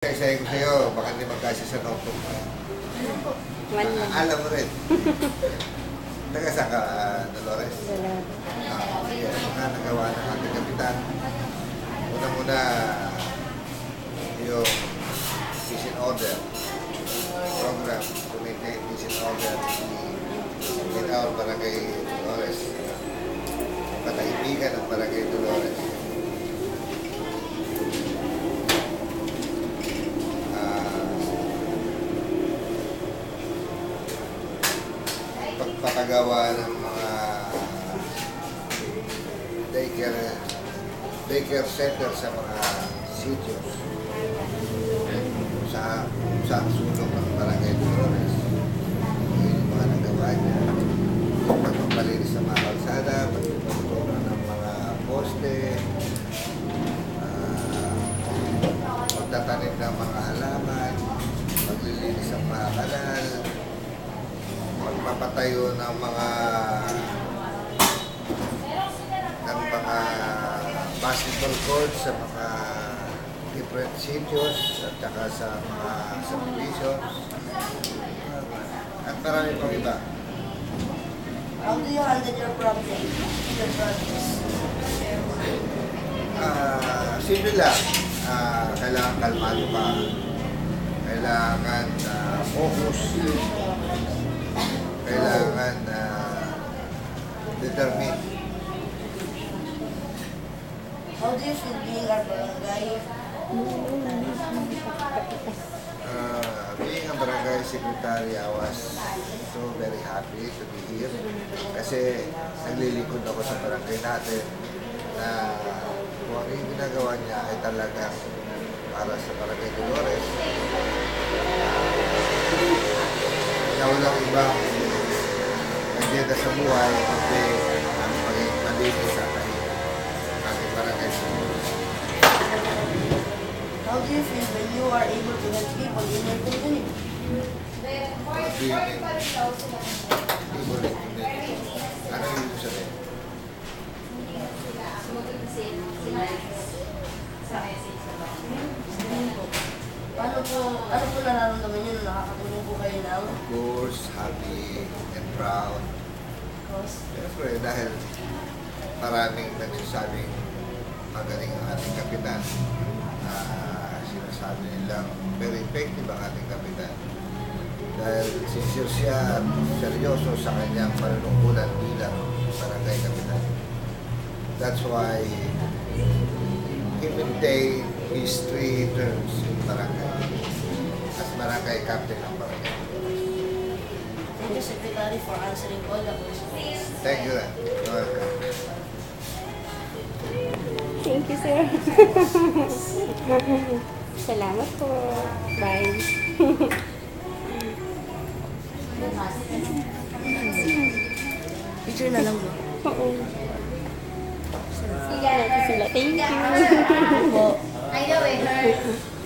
Isa ko sa'yo, baka hindi magkasya sa notebook. Alam mo rin. Taga saan ka, Dolores? Yes, mga nagawa ng ating kapitan. Una-muna, yung peace and order program to maintain peace and order in our barangay Dolores. Patahimikan ng barangay Dolores. Pagpapagawa ng mga daycare center sa mga sitios sa sulok ng barangay Dolores. Yung mga nagawa niya, pagpapalinis ng mga kalsada, pagpapagawa ng mga poste, pagtatanim ng mga halaman, paglilinis ng mga kanal, magpapatayo ng mga basketball courts sa mga different sitios at saka sa mga subdivisions at marami pang iba. How do you handle your problem? Your problems? Simple lang. Kailangan kalmado ka. Kailangan focus. Kailangan determined. How do you feel being our barangay? Being a barangay secretary, I was so very happy to be here. Kasi naglilingkod ako sa barangay natin na kung ano yung ginagawa niya ay talagang para sa barangay Dolores. Na walang ibang agenda sa buhay kundi ang maging malinis sa ating barangay. How do you feel when you are able to help people in your community? Ano yung sabihin? Ano po nararamdaman nyo na nakakatulong po kayo ng? Of course, happy and proud. Siyempre, dahil maraming nagsasabing magaling ang ating kapitan. Sinasabi nilang very effective ang ating kapitan. Dahil sincere siya at seryoso sa kanyang panunungkulan bilang barangay kapitan. That's why he maintained his 3 terms in barangay as barangay captain ng barangay. Thank you, Secretary, for answering all the questions. Thank you. You're welcome. Thank you, sir. Salamat po. Bye. Picture na lang mo. Oo. Sige natin sila. Thank you. Po. I know it hurts.